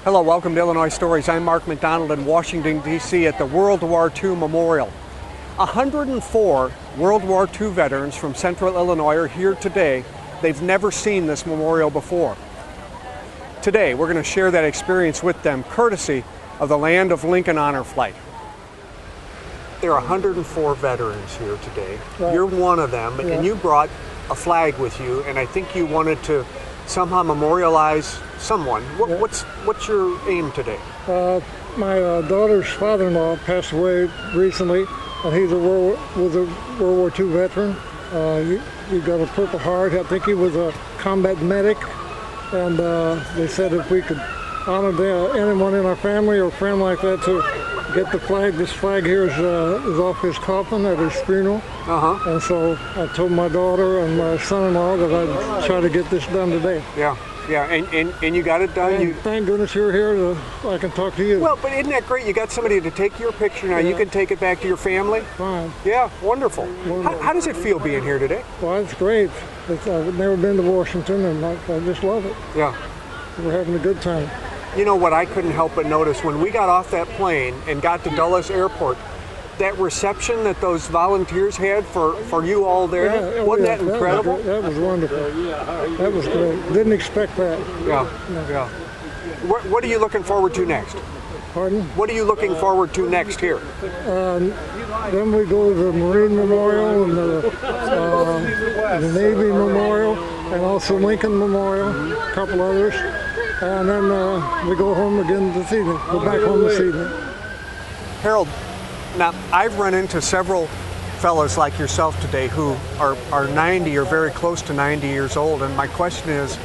Hello, welcome to Illinois Stories. I'm Mark McDonald in Washington, D.C. at the World War II Memorial. 104 World War II veterans from Central Illinois are here today. They've never seen this memorial before. Today, we're going to share that experience with them, courtesy of the Land of Lincoln Honor Flight. There are 104 veterans here today. Right. You're one of them, yeah. And you brought a flag with you, and I think you wanted to somehow memorialize someone. Yeah. What's your aim today? My daughter's father-in-law passed away recently, and he was a World War II veteran. He got a Purple Heart. I think he was a combat medic, and they said if we could honor anyone in our family or friend like that to get the flag. This flag here is off his coffin at his funeral. And so I told my daughter and my son-in-law that I'd try to get this done today. Yeah, and you got it done. And thank goodness you're here so I can talk to you. Well, but isn't that great? You got somebody to take your picture now. Yeah. You can take it back to your family. Fine. Yeah, wonderful. How does it feel being here today? Well, it's great. I've never been to Washington, and I just love it. Yeah. We're having a good time. You know what I couldn't help but notice when we got off that plane and got to Dulles Airport, that reception that those volunteers had for you all there, wasn't that incredible? That was wonderful. That was great. Didn't expect that. Yeah. What are you looking forward to next? Pardon? What are you looking forward to next here? Then we go to the Marine Memorial and the Navy Memorial and also Lincoln Memorial, a couple others. And then we go home again this evening. Go back home this evening. Harold, now I've run into several fellows like yourself today who are 90 or very close to 90 years old, and my question is,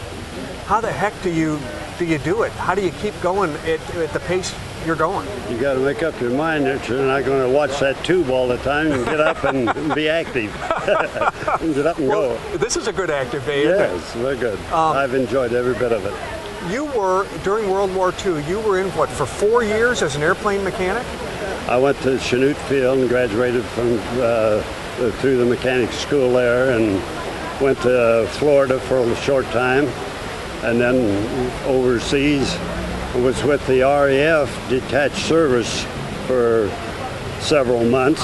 how the heck do you do it? How do you keep going at the pace you're going? You got to make up your mind that you're not going to watch that tube all the time and get up and be active. Get up and go. This is a good active day, isn't it? Yes, very good. I've enjoyed every bit of it. You were, during World War II, you were in what, for 4 years as an airplane mechanic? I went to Chanute Field and graduated from through the mechanics school there, and went to Florida for a short time, and then overseas. I was with the RAF detached service for several months,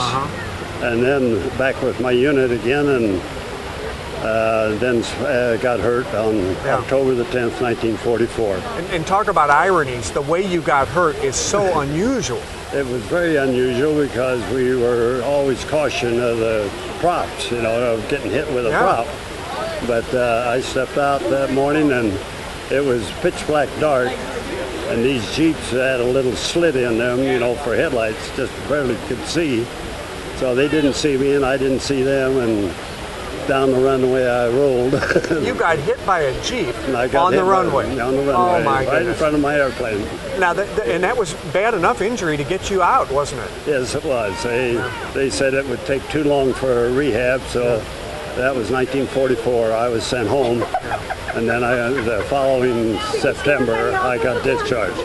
and then back with my unit again, and then got hurt on October the 10th, 1944. And talk about ironies. The way you got hurt is so unusual. It was very unusual because we were always cautioned of the props, of getting hit with a prop. But I stepped out that morning and it was pitch black dark, and these Jeeps had a little slit in them, for headlights, just barely could see. So they didn't see me and I didn't see them, and down the runway I rolled. You got hit by a Jeep on the runway? On the runway, oh my right goodness. In front of my airplane. Now, and that was bad enough injury to get you out, wasn't it? Yes, it was. They said it would take too long for rehab, so that was 1944. I was sent home, and then the following September, I got discharged.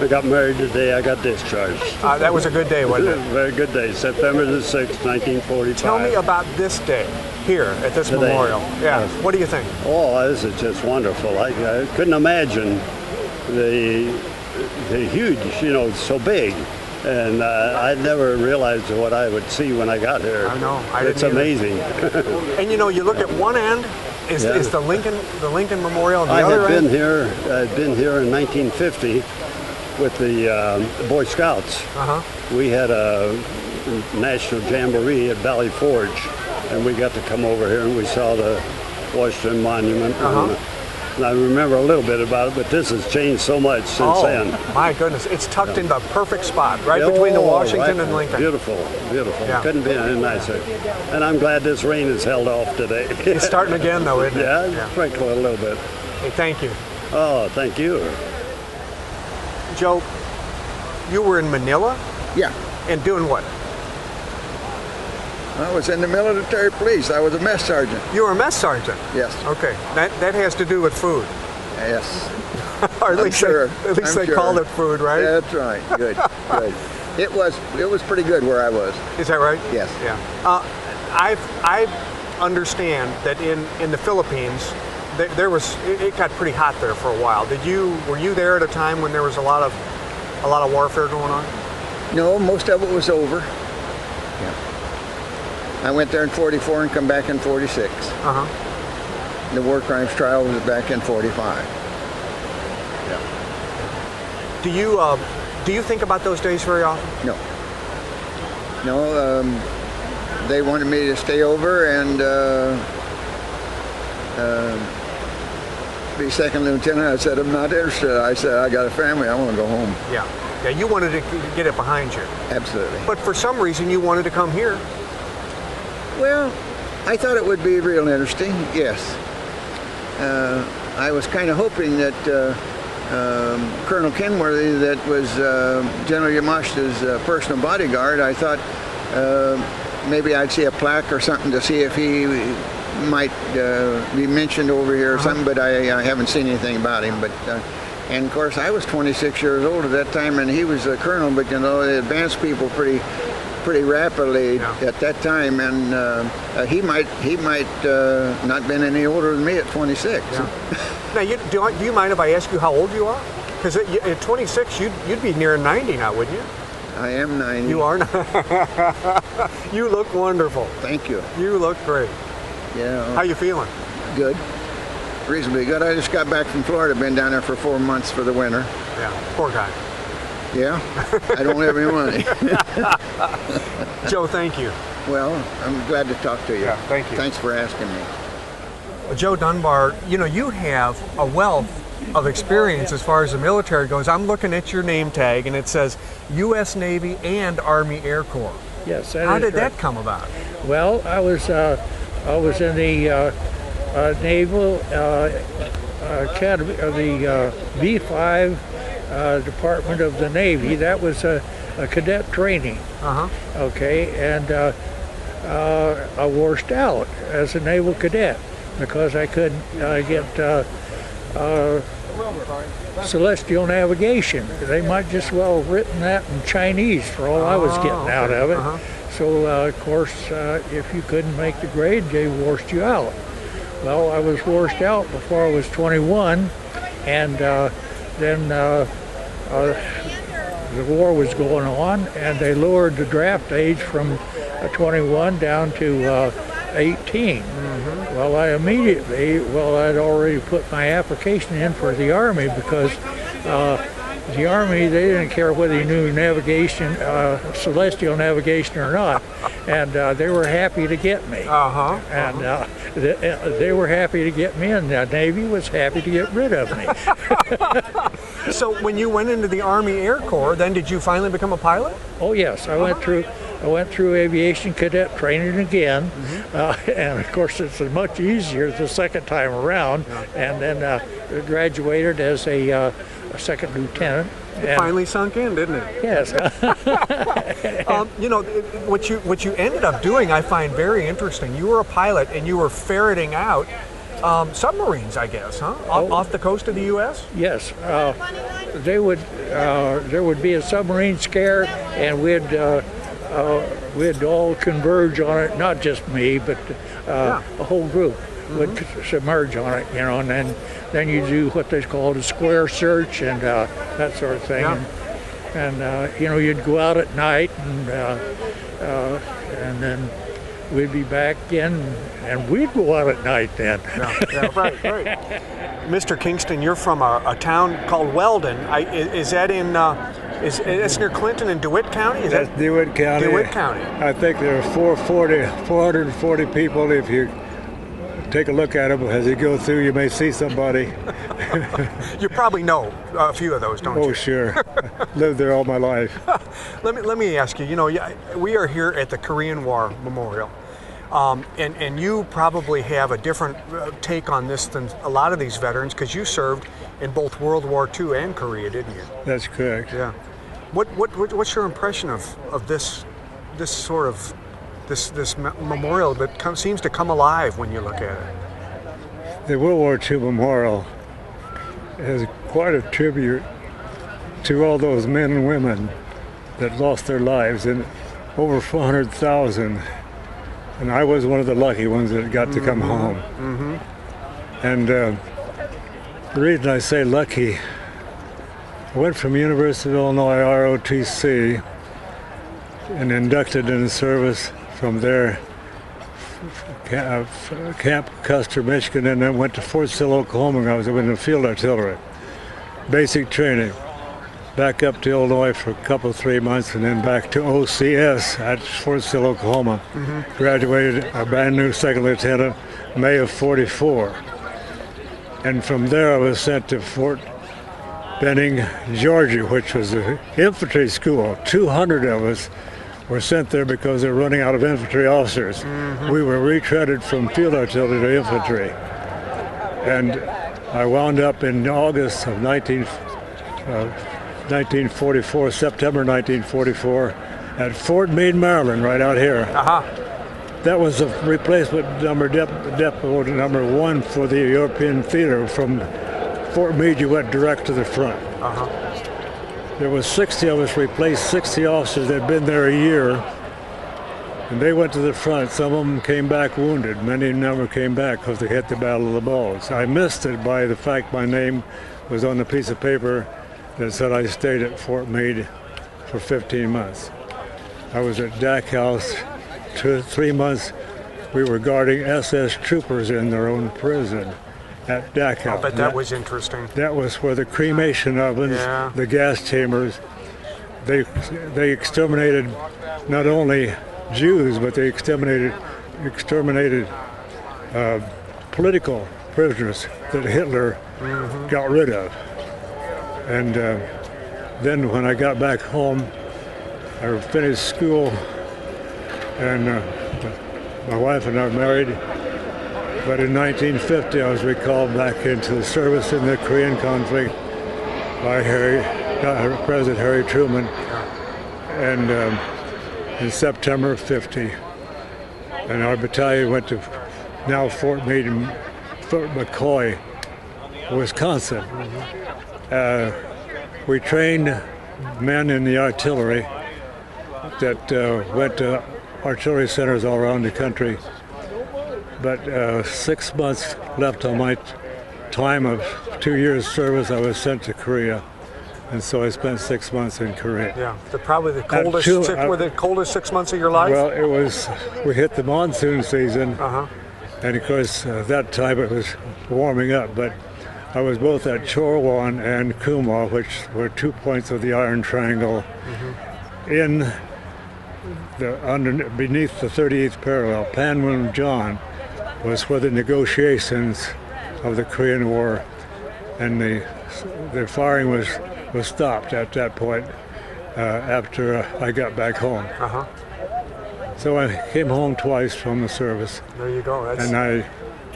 I got married the day I got discharged. That was a good day, wasn't it? Very good day, September the 6th, 1945. Tell me about this day here at this memorial. Yeah, what do you think? Oh, this is just wonderful. I couldn't imagine the huge, so big. And I never realized what I would see when I got here. I know. It's amazing. And you look at one end is the Lincoln Memorial. I had been here. I'd been here in 1950 with the Boy Scouts. We had a national jamboree at Valley Forge, and we got to come over here and we saw the Washington Monument. And I remember a little bit about it, but this has changed so much since then. My goodness, it's tucked in the perfect spot, right between the Washington and Lincoln. Beautiful, beautiful. Yeah. Couldn't be any nicer. And I'm glad this rain is held off today. It's starting again, though, isn't it? Yeah, sprinkling a little bit. Hey, thank you. Oh, thank you. Joe, you were in Manila? Yeah. And doing what? I was in the military police. I was a mess sergeant. You were a mess sergeant? Yes. Okay. That has to do with food. Yes. Or at least they called it food, right? That's right. Good. Good. It was pretty good where I was. Is that right? Yes. Yeah. I understand that in the Philippines, it got pretty hot there for a while. Were you there at a time when there was a lot of warfare going on? No, most of it was over. Yeah. I went there in 44 and come back in 46. Uh-huh. The war crimes trial was back in 45. Yeah. Do you think about those days very often? No. No, they wanted me to stay over and be second lieutenant. I said, I'm not interested. I said, I got a family. I want to go home. Yeah. Yeah, you wanted to get it behind you. Absolutely. But for some reason, you wanted to come here. Well, I thought it would be real interesting, yes. I was kind of hoping that Colonel Kenworthy, that was General Yamashita's personal bodyguard, I thought maybe I'd see a plaque or something to see if he might be mentioned over here or something, but I haven't seen anything about him. But and of course, I was 26 years old at that time, and he was a colonel, but you know, they advanced people pretty rapidly at that time, and he might not been any older than me at 26. Yeah. Now, do you mind if I ask you how old you are? Because at 26, you'd be near 90 now, wouldn't you? I am 90. You are. You look wonderful. Thank you. You look great. Yeah. How you feeling? Good. Reasonably good. I just got back from Florida. Been down there for 4 months for the winter. Yeah. Poor guy. Yeah. I don't have any money. Joe, thank you. Well, I'm glad to talk to you. Yeah, thank you. Thanks for asking me. Joe Dunbar, you have a wealth of experience as far as the military goes. I'm looking at your name tag, and it says U.S. Navy and Army Air Corps. Yes. How did that come about? Well, I was in the Naval Academy, the B-5 Department of the Navy. That was a cadet training. Okay, and I washed out as a naval cadet because I couldn't get celestial navigation. They might just well have written that in Chinese for all I was getting out of it. So, of course, if you couldn't make the grade, they washed you out. Well, I was washed out before I was 21, and then the war was going on, and they lowered the draft age from 21 down to 18. Well, I'd already put my application in for the Army because the Army, they didn't care whether you knew navigation, celestial navigation or not, and they were happy to get me. And they were happy to get me, and the Navy was happy to get rid of me. So when you went into the Army Air Corps, then did you finally become a pilot? Oh yes, I went through aviation cadet training again, and of course it's much easier the second time around, and then graduated as a second lieutenant. It finally sunk in, didn't it? Yes. What you ended up doing, I find very interesting. You were a pilot, and you were ferreting out submarines, I guess, huh? Off the coast of the U.S. Yes. There would be a submarine scare, and we'd all converge on it. Not just me, but a whole group would submerge on it, and then you do what they call a square search and that sort of thing. And you'd go out at night, and then we'd be back in, and we'd go out at night then. Right. Mr. Kingston, you're from a town called Weldon. Is that in? It's near Clinton in DeWitt County? That's DeWitt County. DeWitt County. I think there are 440 people. If you take a look at them as you go through, you may see somebody. You probably know a few of those, don't you? Oh, sure. Lived there all my life. Let me ask you, we are here at the Korean War Memorial. And you probably have a different take on this than a lot of these veterans because you served in both World War II and Korea, didn't you? That's correct. Yeah. What's your impression of this sort of this memorial that seems to come alive when you look at it? The World War II Memorial is quite a tribute to all those men and women that lost their lives, and over 400,000. And I was one of the lucky ones that got to come home. And the reason I say lucky, I went from University of Illinois ROTC and inducted in the service from there, Camp Custer, Michigan, and then went to Fort Sill, Oklahoma. I was in the field artillery, basic training. Back up to Illinois for a couple, 3 months, and then back to OCS at Fort Sill, Oklahoma. Graduated a brand new second lieutenant, May of '44. And from there I was sent to Fort Benning, Georgia, which was an infantry school. 200 of us were sent there because they were running out of infantry officers. We were retreaded from field artillery to infantry. And I wound up in August of 1944, September 1944, at Fort Meade, Maryland, right out here. That was a replacement depot number 1 for the European theater. From Fort Meade, you went direct to the front. There was 60 of us, replaced 60 officers that had been there a year, and they went to the front. Some of them came back wounded. Many never came back because they hit the Battle of the Bulge. I missed it by the fact my name was on a piece of paper that said I stayed at Fort Meade for 15 months. I was at Dak House 3 months. We were guarding SS troopers in their own prison at Dak House. I bet that was interesting. That was where the cremation ovens, the gas chambers, they exterminated not only Jews, but they exterminated political prisoners that Hitler got rid of. And then when I got back home, I finished school, and my wife and I were married. But in 1950, I was recalled back into the service in the Korean conflict by President Harry Truman, and in September of '50. And our battalion went to now Fort Meade and Fort McCoy, Wisconsin. We trained men in the artillery that went to artillery centers all around the country. But 6 months left on my time of 2 years service, I was sent to Korea. And so I spent 6 months in Korea. Yeah, probably the coldest, were the coldest 6 months of your life? Well, we hit the monsoon season. And of course, that time it was warming up. But I was both at Chorwan and Kuma, which were 2 points of the Iron Triangle, beneath the 38th parallel. Panmunjom was where the negotiations of the Korean War, and the firing was stopped at that point after I got back home. So I came home twice from the service. There you go. And I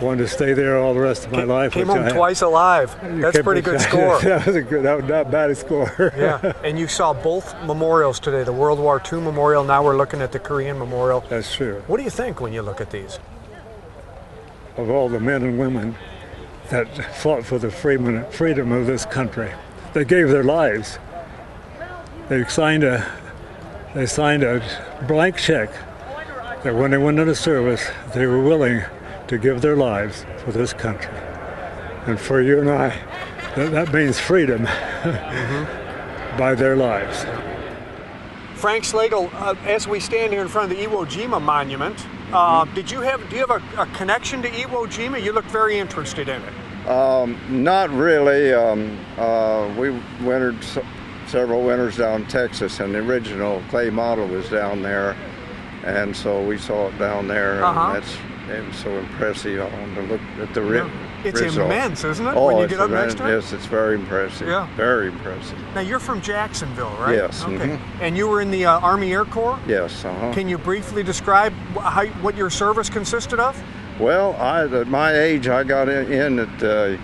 wanted to stay there all the rest of my life. Came home twice alive. That's a pretty good score. That was not a bad score. Yeah, and you saw both memorials today, the World War II memorial. Now we're looking at the Korean memorial. That's true. What do you think when you look at these? Of all the men and women that fought for the freedom of this country, they gave their lives. They signed a blank check that when they went into service, they were willing to give their lives for this country. And for you and I, that means freedom by their lives. Frank Slagle, as we stand here in front of the Iwo Jima monument, do you have a connection to Iwo Jima? You look very interested in it. Not really. We wintered several winters down in Texas, and the original clay model was down there, and so we saw it down there, and it was so impressive. I wanted to look at the It's result. Immense, isn't it? Oh, when you get up next to it? Yes, it's very impressive. Yeah. Very impressive. Now, you're from Jacksonville, right? Yes. Okay. And you were in the Army Air Corps? Yes. Can you briefly describe what your service consisted of? Well, at my age, I got in at the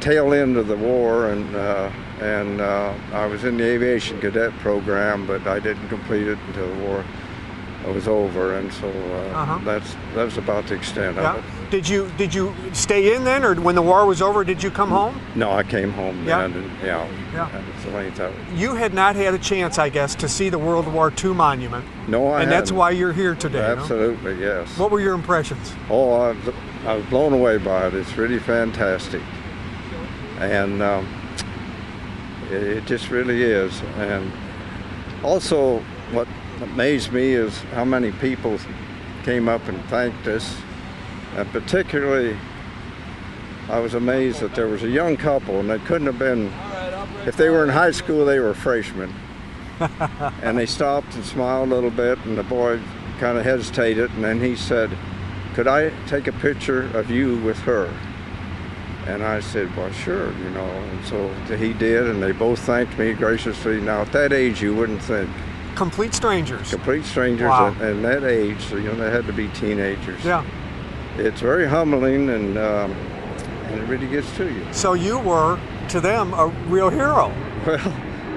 tail end of the war, and I was in the aviation cadet program, but I didn't complete it until the war was over, and so that's about the extent of it. Did you stay in then, or when the war was over, did you come home? No, I came home then, and that's the length of it. You had not had a chance, I guess, to see the World War II monument. No, I hadn't. And that's why you're here today. Absolutely, no? yes. What were your impressions? Oh, I was blown away by it. It's really fantastic, and it just really is. And also, what amazed me is how many people came up and thanked us, and particularly I was amazed that there was a young couple, and they couldn't have been, if they were in high school, they were freshmen. And they stopped and smiled a little bit, and the boy kind of hesitated, and then he said, "Could I take a picture of you with her?" And I said, "Well, sure, you know." And so he did, and they both thanked me graciously. Now, at that age, you wouldn't think. Complete strangers. Complete strangers. Wow. At that age, so, you know, they had to be teenagers. Yeah. It's very humbling, and it really gets to you. So you were, to them, a real hero. Well,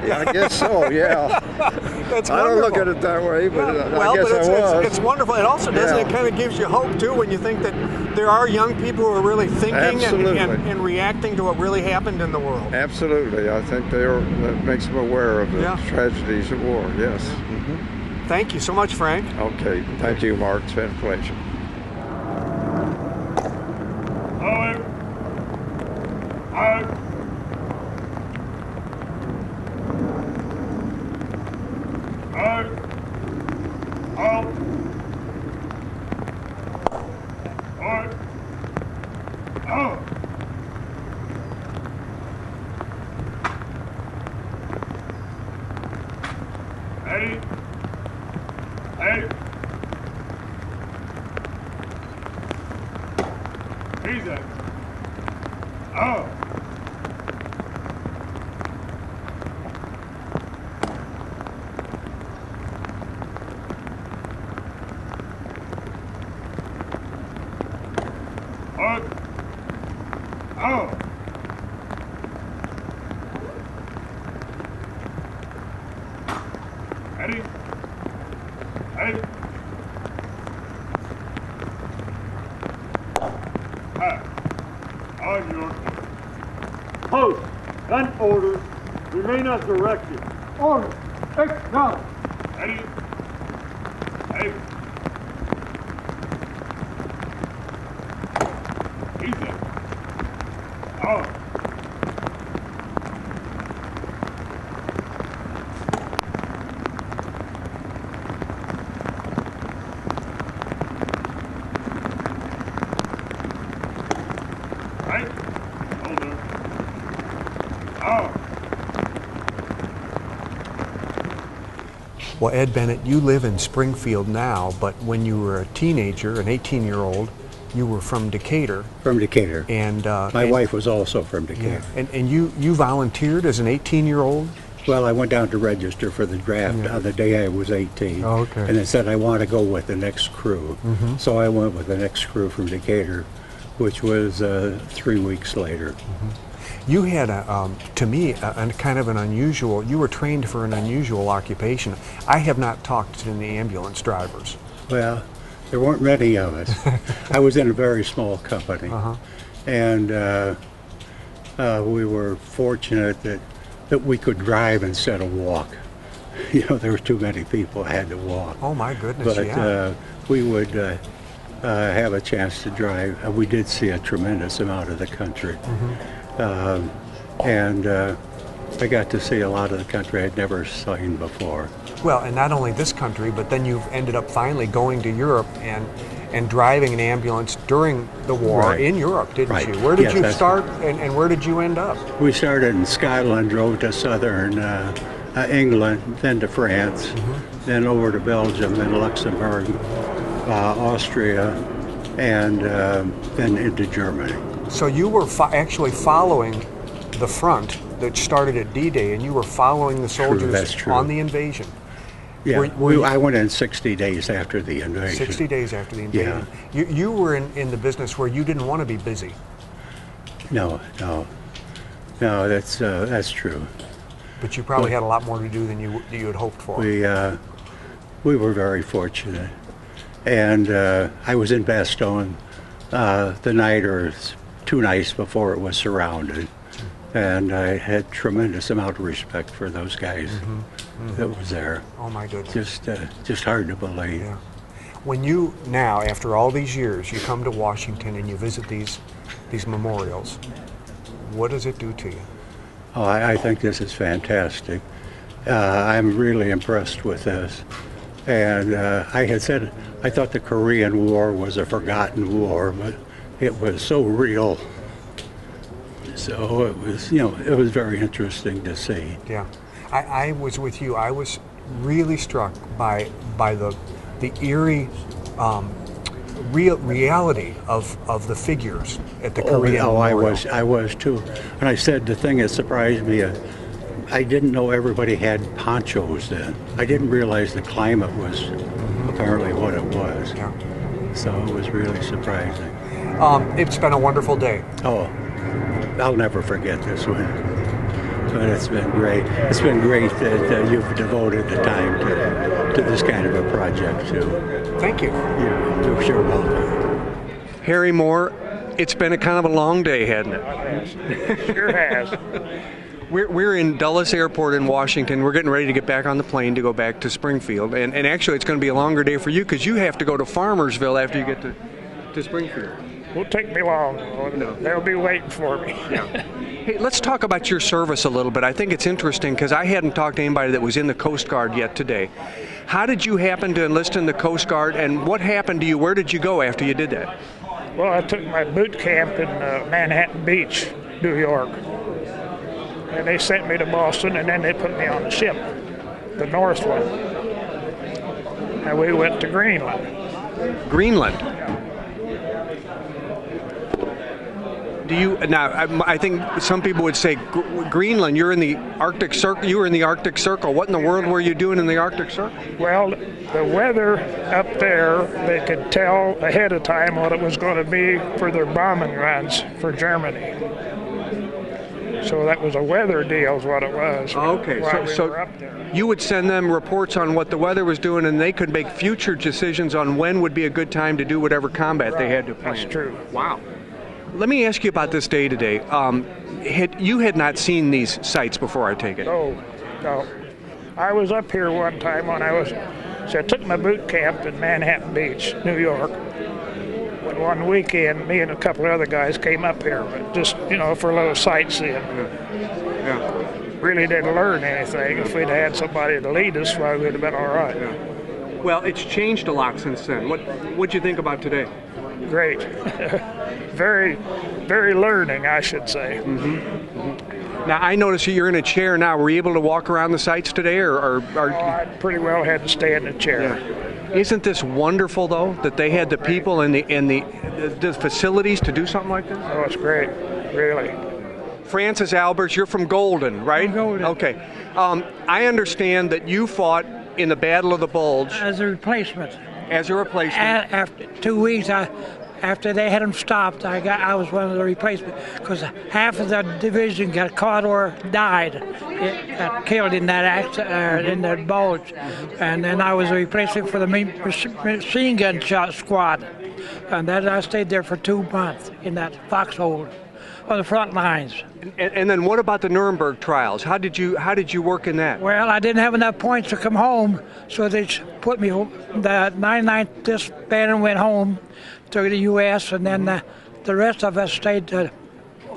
yeah, I guess so, yeah. That's wonderful. I don't look at it that way, but well, I guess but I was. it's wonderful. It also doesn't. Yeah. It kind of gives you hope too when you think that there are young people who are really thinking and reacting to what really happened in the world. Absolutely, I think that makes them aware of the tragedies of war. Yes. Mm-hmm. Thank you so much, Frank. Okay, thank you, Mark. It's been a pleasure. Post, gun orders, remain as directed. Order, McDonald. Ready? Hey. Easy. On. Right? Hold on. Well, Ed Bennett, you live in Springfield now, but when you were a teenager, an 18-year-old, you were from Decatur. From Decatur. And my wife was also from Decatur. Yeah. And you volunteered as an 18-year-old? Well, I went down to register for the draft on the day I was 18. Oh, okay. And it said I want to go with the next crew. Mm-hmm. So I went with the next crew from Decatur, which was 3 weeks later. Mm-hmm. You had, to me, a kind of an unusual, you were trained for an unusual occupation. I have not talked to any ambulance drivers. Well, there weren't many of us. I was in a very small company. And we were fortunate that we could drive instead of walk. You know, there were too many people who had to walk. Oh my goodness, but, we would have a chance to drive. We did see a tremendous amount of the country. Mm-hmm. And I got to see a lot of the country I'd never seen before. Well, and not only this country, but then you've ended up finally going to Europe and driving an ambulance during the war in Europe, didn't you? Where did you start and where did you end up? We started in Scotland, drove to southern England, then to France, then over to Belgium, then Luxembourg, Austria, and then into Germany. So you were actually following the front that started at D-Day, and you were following the soldiers on the invasion. Yeah, I went in 60 days after the invasion. 60 days after the invasion. Yeah. You were in the business where you didn't want to be busy. No, that's true. But you probably had a lot more to do than you had hoped for. We were very fortunate, and I was in Bastogne the night or 2 nights before it was surrounded, and I had tremendous amount of respect for those guys that was there. Oh my goodness! Just hard to believe. Yeah. When you now, after all these years, you come to Washington and you visit these memorials, what does it do to you? Oh, I think this is fantastic. I'm really impressed with this. And I had said I thought the Korean War was a forgotten war, but it was so real. So it was, it was very interesting to see. Yeah, I was with you. I was really struck by the eerie reality of the figures at the Korean Memorial. I was too. And I said the thing that surprised me, I didn't know everybody had ponchos then. I didn't realize the climate was apparently what it was. Yeah. So it was really surprising. It's been a wonderful day. Oh, I'll never forget this one. But it's been great. It's been great that you've devoted the time to this kind of a project too. Thank you. You're sure welcome. Harry Moore, it's been a kind of a long day, hasn't it? Sure has. We're in Dulles Airport in Washington. We're getting ready to get back on the plane to go back to Springfield. And actually, it's going to be a longer day for you because you have to go to Farmersville after you get to Springfield. Won't take me long. No. They'll be waiting for me. Yeah. Hey, let's talk about your service a little bit. I think it's interesting because I hadn't talked to anybody that was in the Coast Guard yet today. How did you happen to enlist in the Coast Guard, and what happened to you? Where did you go after you did that? Well, I took my boot camp in Manhattan Beach, New York. And they sent me to Boston, and then they put me on the ship, the North one. And we went to Greenland. Greenland? Do you now? I think some people would say Greenland. You're in the Arctic Circle. You were in the Arctic Circle. What in the world were you doing in the Arctic Circle? Well, the weather up there, they could tell ahead of time what it was going to be for their bombing runs for Germany. So that was a weather deal, is what it was. Okay, so you would send them reports on what the weather was doing, and they could make future decisions on when would be a good time to do whatever combat they had to plan. That's true. Wow. Let me ask you about this day today. You had not seen these sites before, I take it? No. I was up here one time when I took my boot camp in Manhattan Beach, New York. When one weekend, me and a couple of other guys came up here, but just, for a little sightseeing. Yeah. Really didn't learn anything. If we'd had somebody to lead us, well, we'd have been all right. Yeah. Well, it's changed a lot since then. What'd you think about today? Great. Very, very learning, I should say. Mm-hmm. Now, I notice you're in a chair now. Were you able to walk around the sites today, or I pretty well had to stay in the chair. Yeah. Isn't this wonderful, though, that they had the people and the facilities to do something like this? Oh, it's great, really. Francis Alberts, you're from Golden, right? Golden. Okay. I understand that you fought in the Battle of the Bulge. As a replacement. As a replacement. After 2 weeks, after they had them stopped, I was one of the replacements because half of the division got caught or died, killed in that accident, in that bulge, and then I was a replacement for the machine gun shot squad, and then I stayed there for 2 months in that foxhole on the front lines. And then what about the Nuremberg trials? How did you work in that? Well, I didn't have enough points to come home, so they put me home. The 99th disbanded, went home to the U.S., and then the rest of us stayed to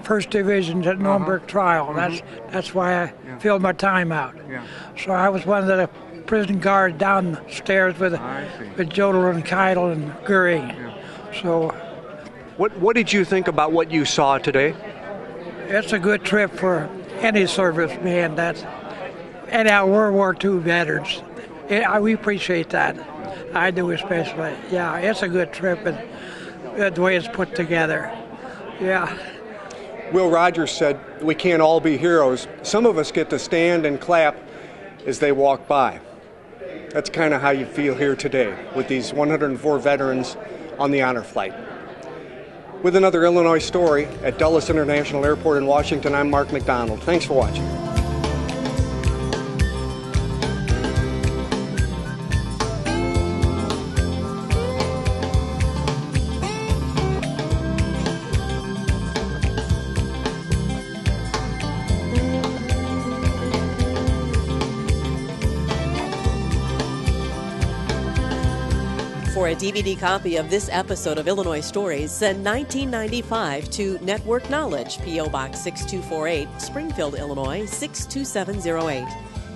First Division at Nuremberg trial. That's why I filled my time out. Yeah. So I was one of the prison guards downstairs with Jodl and Keitel and Goering. Yeah. So. What did you think about what you saw today? It's a good trip for any serviceman and our World War II veterans. We appreciate that. I do especially. Yeah, it's a good trip, and the way it's put together. Yeah. Will Rogers said, "We can't all be heroes. Some of us get to stand and clap as they walk by." That's kind of how you feel here today with these 104 veterans on the honor flight. With another Illinois story at Dulles International Airport in Washington, I'm Mark McDonald. Thanks for watching. For a DVD copy of this episode of Illinois Stories, send 1995 to Network Knowledge, P.O. Box 6248, Springfield, Illinois 62708.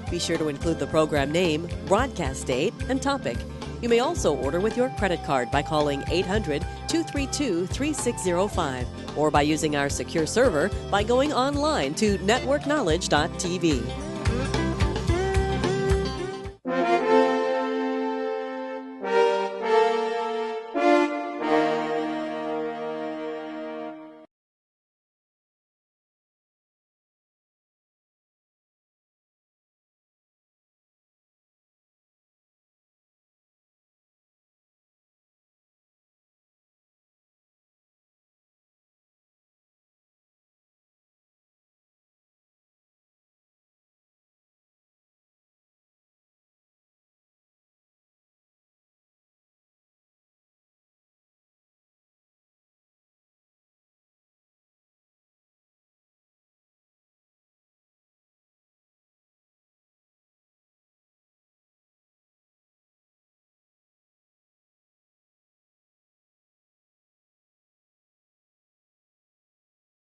Be sure to include the program name, broadcast date, and topic. You may also order with your credit card by calling 800-232-3605 or by using our secure server by going online to networkknowledge.tv.